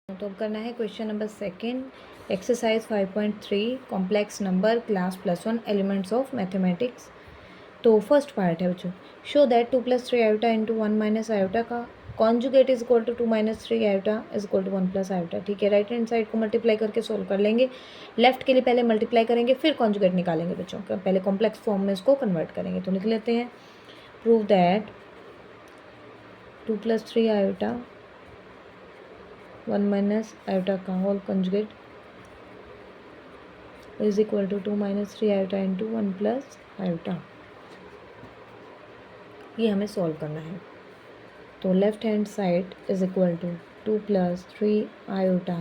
तो अब करना है question number second exercise 5.3 complex number class +1 elements of mathematics. तो फर्स्ट पार्ट है बच्चों, show that 2 + 3 iota into 1 - iota का conjugate is equal to 2 - 3 iota is equal to 1 + iota. ठीक है, राइट हैंड साइड को मल्टीप्लाई करके सोल्व कर लेंगे। लेफ्ट के लिए पहले मल्टीप्लाई करेंगे फिर कॉन्जुगेट निकालेंगे बच्चों का, पहले कॉम्प्लेक्स फॉर्म में इसको कन्वर्ट करेंगे। तो लिख लेते हैं, प्रूव दैट 2 + 3 आयोटा 1 - आयोटा का whole conjugate is equal to 2 - 3 iota into 1 + iota. ये हमें सॉल्व करना है। तो left hand side is equal to 2 + 3 iota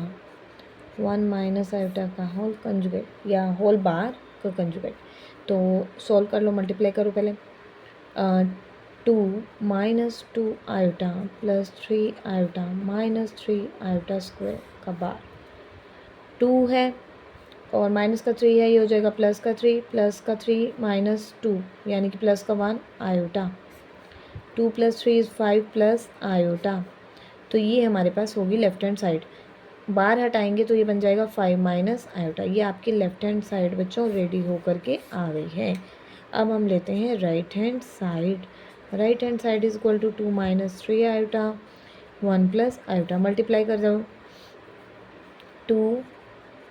1 - iota का होल कंजुगेट या होल बार का कंजुगेट। तो सॉल्व कर लो, मल्टीप्लाई करो पहले। 2 - 2 आयोटा + 3 आयोटा -3 आयोटा स्क्वायर का बार 2 है और माइनस का 3 है, ये हो जाएगा प्लस का 3 -2 यानी कि प्लस का 1 आयोटा। 2 + 3 is 5 + iota. तो ये हमारे पास होगी लेफ्ट हैंड साइड। बार हटाएंगे तो ये बन जाएगा 5 - आयोटा। ये आपकी लेफ्ट हैंड साइड बच्चों रेडी होकर के आ गई है। अब हम लेते हैं right hand side. Right hand side is equal to 2 - 3 iota 1 + iota. Multiply कर दो, 2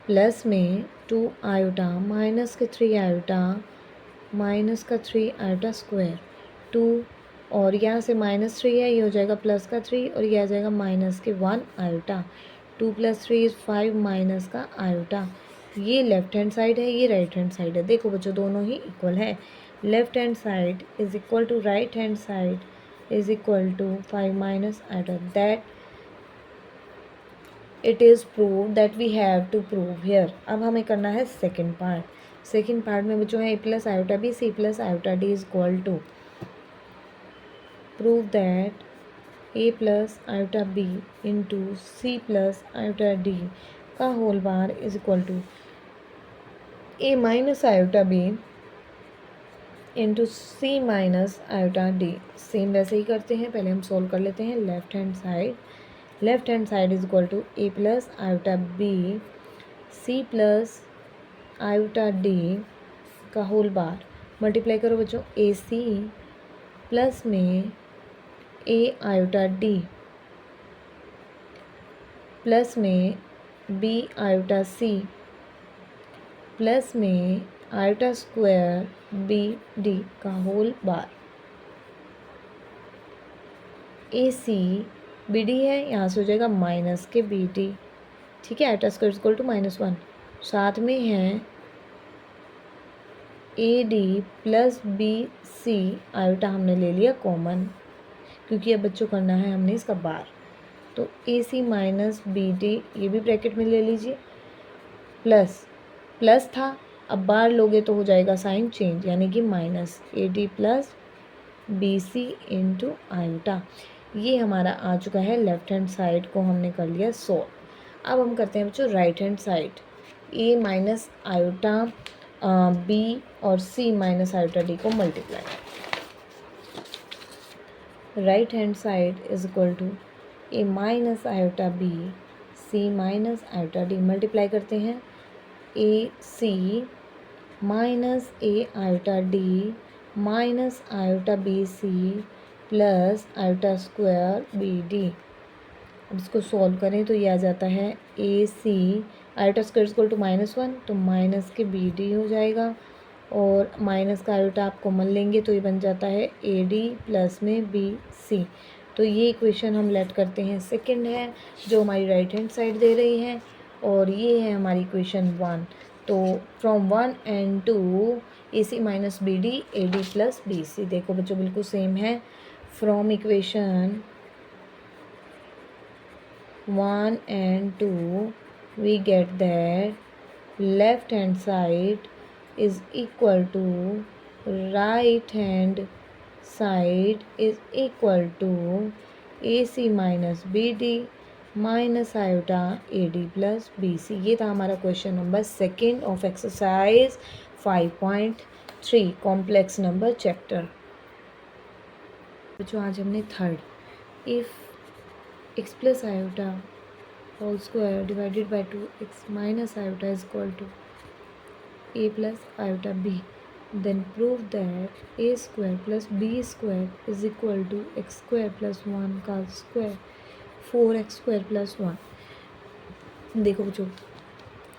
प्लस में 2 आयोटा माइनस के 3 आयोटा माइनस का 3 आयोटा स्क्वायर 2 और यहाँ से -3 है, ये हो जाएगा प्लस का 3 और ये आ जाएगा माइनस के 1 आयोटा। 2 + 3 इज़ 5 माइनस का आयोटा। ये लेफ्ट हैंड साइड है, ये राइट हैंड साइड है। देखो बच्चों, दोनों ही इक्वल है। Left hand side is equal to right hand side is equal to 5 - iota. That it is prove that we have to prove here. अब हमें करना है सेकेंड पार्ट। सेकेंड पार्ट में बच्चों है a + iota b c + iota d is equal to prove that a + iota b into c + iota d का whole bar is equal to a - iota b into c - iota d। Same वैसे ही करते हैं, पहले हम solve कर लेते हैं left hand side. Left hand side is equal to a + iota b c + iota d का होल बार। मल्टीप्लाई करो बच्चों, ए सी प्लस में a आयोटा d प्लस में b आयोटा c प्लस में आयोटा स्क्वायर b d का whole bar. A C B D है, यहाँ से हो जाएगा माइनस के बी डी। ठीक है, आयोटा स्क्वायर इक्वल टू -1। साथ में है A D plus B C, iota हमने ले लिया कॉमन क्योंकि अब बच्चों करना है हमने इसका बार। तो ए सी माइनस बी डी, ये भी ब्रैकेट में ले लीजिए, प्लस प्लस था, अब बार लोगे तो हो जाएगा साइन चेंज यानी कि minus A D plus B C into iota. ये हमारा आ चुका है लेफ्ट हैंड साइड को हमने कर लिया सोल्व। अब हम करते हैं बच्चों right hand side. A minus iota B और सी माइनस आयोटा डी को multiply. Right hand side is equal to A minus iota B C minus iota D. Multiply करते हैं, A C minus A iota D minus iota B C plus iota square B D. अब इसको solve करें तो ये आ जाता है A C iota square equal to -1, तो माइनस के बी डी हो जाएगा और माइनस का आयोटा आप कॉमन लेंगे तो ये बन जाता है ए डी प्लस में बी सी। तो ये इक्वेशन हम लेट करते हैं सेकंड है जो हमारी राइट हैंड साइड दे रही है, और ये है हमारी इक्वेशन 1। तो from 1 and 2 A C minus B D A D plus B C. देखो बच्चों बिल्कुल सेम है। From equation 1 and 2 we get that left hand side is equal to right hand side is equal to AC minus BD minus iota A D plus B C. ये था हमारा question number second of exercise 5.3 complex number chapter. जो आज हमने third, if x + iota whole square divided by 2x minus iota is equal to a plus iota b. Then prove that a square plus b square is equal to x square plus 1 का square 4x square plus 1. देखो बच्चों,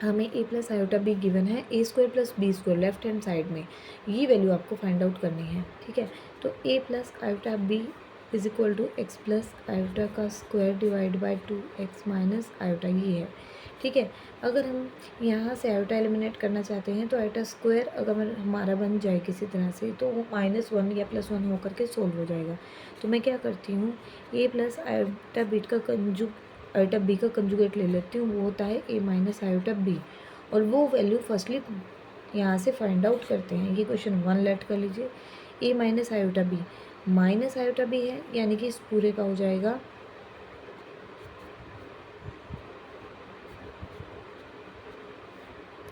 हमें a plus iota b given है, a square plus b square left hand side में, ये value आपको find out करनी है, ठीक है। तो a plus iota b is equal to X plus iota का square divide by 2x minus iota, ये है, ठीक है। अगर हम यहाँ से आयोटा एलिमिनेट करना चाहते हैं तो आयोटा स्क्वायर अगर हमारा बन जाए किसी तरह से तो वो -1 या +1 होकर के सोल्व हो जाएगा। तो मैं क्या करती हूँ, a प्लस आयोटा बी का कंजुगेट ले लेती हूँ, वो होता है a माइनस आयोटा बी, और वो वैल्यू फर्स्टली यहाँ से फाइंड आउट करते हैं। ये क्वेश्चन 1 लेट कर लीजिए, a minus iota B minus iota B है, यानी कि इस पूरे का हो जाएगा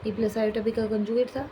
ए प्लस आयोटा बी का कंजुगेट था,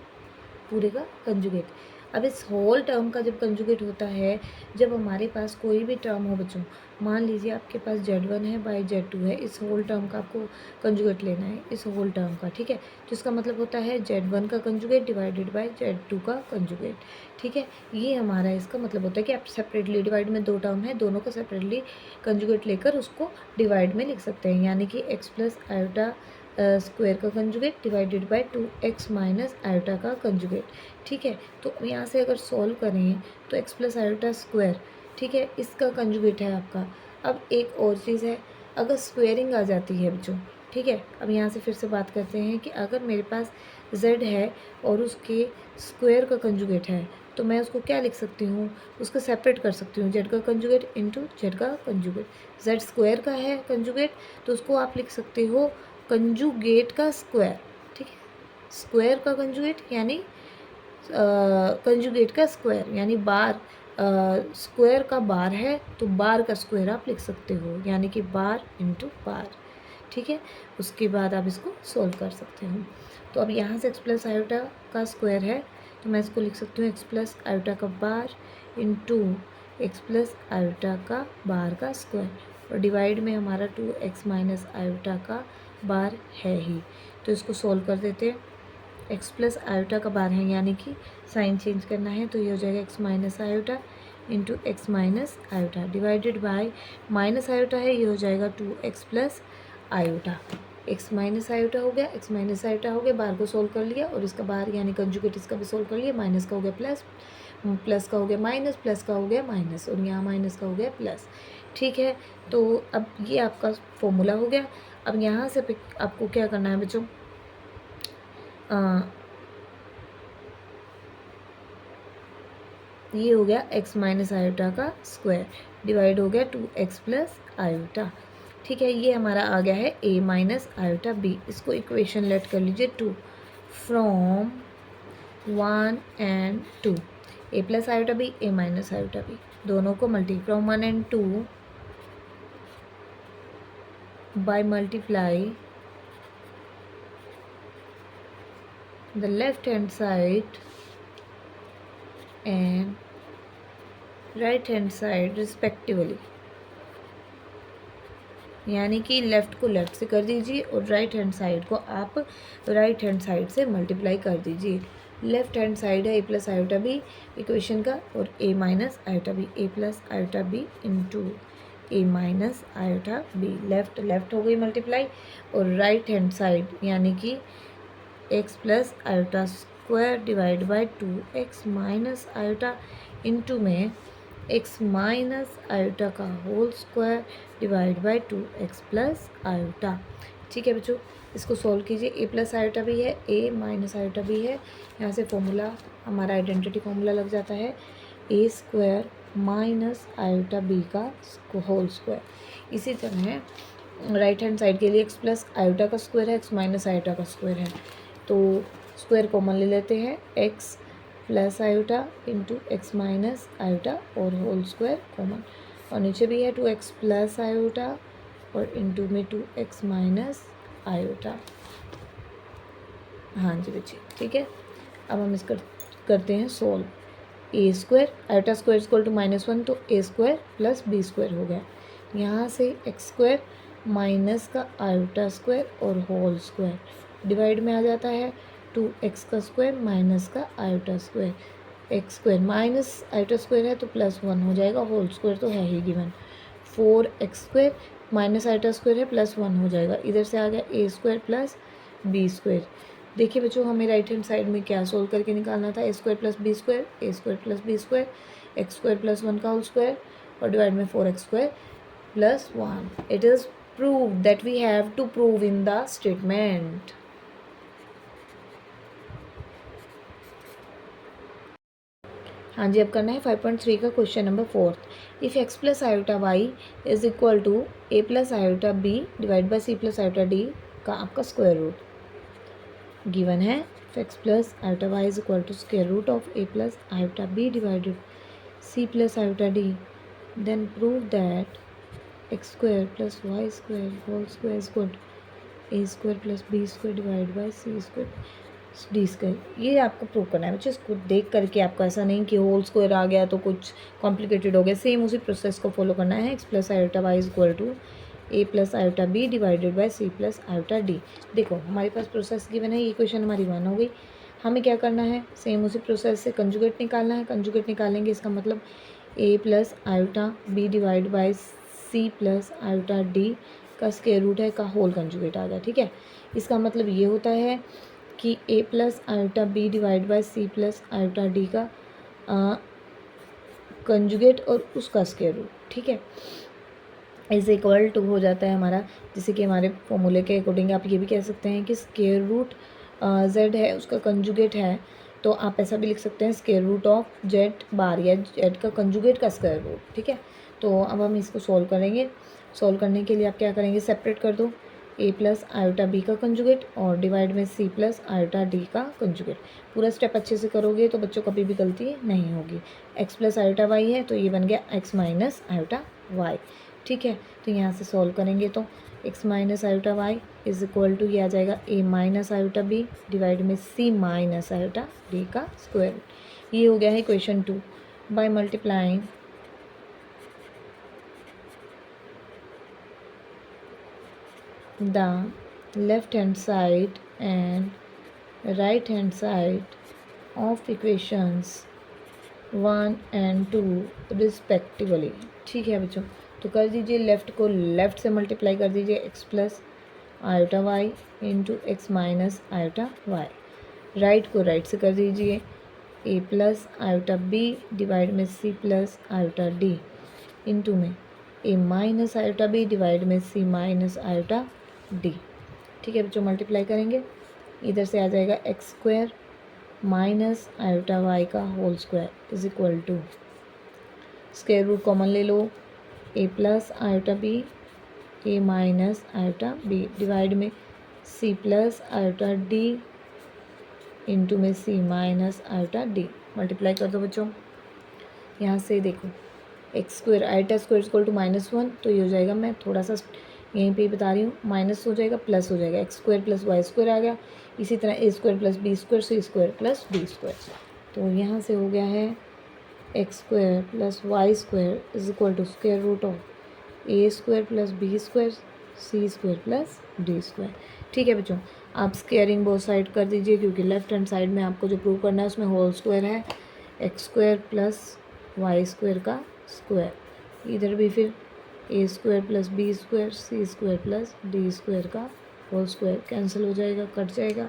पूरे का कंजुगेट। अब इस होल टर्म का जब कंजुगेट होता है, जब हमारे पास कोई भी टर्म हो बच्चों, मान लीजिए आपके पास z1 है बाई z2 है, इस होल टर्म का आपको कंजुगेट लेना है, इस होल टर्म का, ठीक है। तो इसका मतलब होता है z1 का कंजुगेट डिवाइडेड बाई z2 का कंजुगेट, ठीक है। ये हमारा इसका मतलब होता है कि आप सेपरेटली, डिवाइड में 2 टर्म है, दोनों का सेपरेटली कंजुगेट लेकर उसको डिवाइड में लिख सकते हैं, यानी कि x प्लस आयोटा स्क्वायर का conjugate divided by 2x minus iota का कंजुगेट, ठीक है। तो यहाँ से अगर सॉल्व करें तो x प्लस आयोटा स्क्वायर, ठीक है, इसका कंजुगेट है आपका। अब एक और चीज़ है, अगर स्क्वेयरिंग आ जाती है बच्चों, ठीक है। अब यहाँ से फिर से बात करते हैं कि अगर मेरे पास z है और उसके स्क्वायर का कंजुगेट है, तो मैं उसको क्या लिख सकती हूँ, उसको सेपरेट कर सकती हूँ, z का कंजुगेट इंटू z का कंजुगेट। z स्क्वायर का है कंजुगेट, तो उसको आप लिख सकते हो कंजुगेट का स्क्वायर, ठीक है। स्क्वायर का कंजुगेट यानी कंजुगेट का स्क्वायर, यानी बार, स्क्वायर का बार है तो बार का स्क्वायर आप लिख सकते हो, यानी कि बार इंटू बार, ठीक है। उसके बाद आप इसको सोल्व कर सकते हो। तो अब यहाँ से एक्स प्लस आयोटा का स्क्वायर है, तो मैं इसको लिख सकती हूँ एक्स प्लस आयोटा का bar into x plus iota का बार का स्क्वायर, और डिवाइड में हमारा 2x माइनस आयोटा का बार है ही। तो इसको सोल्व कर देते हैं, एक्स प्लस आयोटा का बार है, यानी कि साइन चेंज करना है, तो ये हो जाएगा x minus iota into X minus iota divided by minus iota है, ये हो जाएगा 2x plus iota. X minus iota हो गया, एक्स माइनस आयोटा हो गया, बार को सोल्व कर लिया, और इसका बार यानी कंजुगेट इसका भी सोल्व कर लिया, माइनस का हो गया प्लस, प्लस का हो गया माइनस, प्लस का हो गया माइनस, और यहाँ माइनस का हो गया प्लस, ठीक है। तो अब ये आपका फॉर्मूला हो गया। अब यहाँ से आपको क्या करना है बच्चों, ये हो गया x माइनस आयोटा का स्क्वायर डिवाइड हो गया 2x प्लस आयोटा, ठीक है। ये हमारा आ गया है a माइनस आयोटा b। इसको इक्वेशन लेट कर लीजिए 2 from 1 and 2, a plus iota b a minus iota b, दोनों को from 1 and 2 by multiply the left hand side and right hand side respectively, यानी कि लेफ़्ट को लेफ़्ट से कर दीजिए और राइट हैंड साइड को आप राइट हैंड साइड से मल्टीप्लाई कर दीजिए। लेफ़्ट हैंड साइड है A plus iota B equation का, और A minus iota B, A plus iota B into A minus iota B, left हो गई मल्टीप्लाई, और राइट हैंड साइड यानी कि X plus iota square divide by 2x minus iota into में X minus iota का whole square divide by 2x plus iota, ठीक है बच्चों। इसको सॉल्व कीजिए, ए प्लस आयोटा भी है, ए माइनस आयोटा भी है, यहाँ से फॉर्मूला हमारा आइडेंटिटी फॉर्मूला लग जाता है, ए स्क्वायर माइनस आयोटा बी का होल स्क्वायर। इसी तरह राइट हैंड साइड के लिए एक्स प्लस आयोटा का स्क्वायर है, एक्स माइनस आयोटा का स्क्वायर है, तो स्क्वायर कॉमन ले लेते हैं, x plus iota into X minus iota और होल स्क्वायर कॉमन, और नीचे भी है 2x प्लस आयोटा और इंटू में 2x माइनस आयोटा। हाँ जी बच्चे, ठीक है। अब हम इसका करते हैं solve, A square iota square equal to -1, तो A square plus B square हो गया, यहाँ से एक्स स्क्वायर माइनस का आयोटा स्क्वायर और होल स्क्वायर, डिवाइड में आ जाता है 2x का स्क्वायर माइनस का iota square, X square minus iota square है तो +1 हो जाएगा, होल स्क्वायर तो है ही given, 4x square minus iota square है +1 हो जाएगा, इधर से आ गया a square plus B square. देखिए बच्चों हमें राइट हैंड साइड में क्या सोल्व करके निकालना था, a square plus B square, a square plus B square, X square plus 1 का होल स्क्वायर और डिवाइड में 4x square plus 1। It is proved that we have to prove in the statement। हाँ जी, अब करना है 5.3 का question number 4। If x plus iota Y is equal to a plus iota B divide by C plus iota D का आपका square root given है। If x plus iota Y is equal to square root of a plus iota B divided C plus iota D, then prove that X square plus Y square whole square is equal to a square plus B square divide by C square D square. ये आपको prove करना है बच्चे, इसको देख करके आपको ऐसा नहीं कि होल स्क्वायर आ गया तो कुछ कॉम्प्लिकेटेड हो गया, सेम उसी प्रोसेस को फॉलो करना है। X plus iota Y is equal to A plus iota B divided by C plus iota D. देखो हमारे पास प्रोसेस गिवन है, ये क्वेश्चन हमारी 1 हो गई। हमें क्या करना है, सेम उसी प्रोसेस से कंजुगेट निकालना है। कंजुगेट निकालेंगे इसका मतलब A plus iota B divide by C plus iota D का स्क्वायर रूट है का होल कंजुगेट आ गया। ठीक है, इसका मतलब ये होता है कि a plus iota B divide by C plus iota D का कंजुगेट और उसका स्क्वायर रूट। ठीक है, इज इक्वल टू हो जाता है हमारा, जैसे कि हमारे फॉर्मूले के अकॉर्डिंग आप ये भी कह सकते हैं कि स्क्वायर रूट z है उसका कंजुगेट है, तो आप ऐसा भी लिख सकते हैं स्क्वायर रूट ऑफ जेड बार या जेड का कंजुगेट का स्क्वायर रूट। ठीक है, तो अब हम इसको सॉल्व करेंगे। सॉल्व करने के लिए आप क्या करेंगे, सेपरेट कर दो a प्लस आयोटा बी का कंजुगेट और डिवाइड में c प्लस आयोटा डी का कंजुगेट। पूरा स्टेप अच्छे से करोगे तो बच्चों कभी भी गलती नहीं होगी। x प्लस आयोटा वाई है तो ये बन गया x माइनस आयोटा वाई। ठीक है, तो यहाँ से सॉल्व करेंगे तो x minus iota Y is equal to ये आ जाएगा a minus iota B divide में c माइनस आयोटा डी का स्क्वायर रूट। ये हो गया है question 2। By multiplying the left hand side and right hand side of equations 1 and 2 respectively। ठीक है बच्चों, तो कर दीजिए लेफ़्ट को लेफ़्ट से मल्टीप्लाई कर दीजिए X plus iota Y into X minus iota Y, right को राइट से कर दीजिए A plus iota B divide में C plus iota D into में A minus iota B divide में सी माइनस आयोटा डी। ठीक है बच्चों, मल्टीप्लाई करेंगे, इधर से आ जाएगा X square minus iota Y का whole square is equal to square root common ले लो A plus iota B A minus iota B divide में C plus iota D into में C minus iota D. Multiply कर दो बच्चों, यहाँ से देखो X square iota square equal to -1, तो ये हो जाएगा, मैं थोड़ा सा यहीं पे बता रही हूँ, माइनस हो जाएगा प्लस हो जाएगा, X square plus Y square आ गया। इसी तरह A square plus B square C square plus D square, तो यहाँ से हो गया है X square plus Y square is equal to square root of A square plus B square C square plus D square. ठीक है बच्चों, आप स्क्वेयरिंग बोथ साइड कर दीजिए क्योंकि लेफ्ट हैंड साइड में आपको जो प्रूव करना है उसमें होल स्क्वायर है, X square plus Y square का स्क्वायर, इधर भी फिर A square plus B square C square plus D square का होल स्क्वायर, कैंसिल हो जाएगा, कट जाएगा,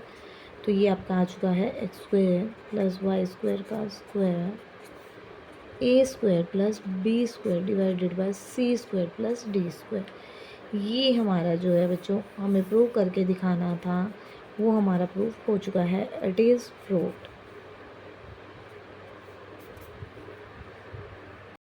तो ये आपका आ चुका है X square plus Y square का square A square plus B square divided by C square plus D square. ये हमारा जो है बच्चों हमें प्रूव करके दिखाना था, वो हमारा प्रूफ हो चुका है, इट इज़ प्रूव्ड।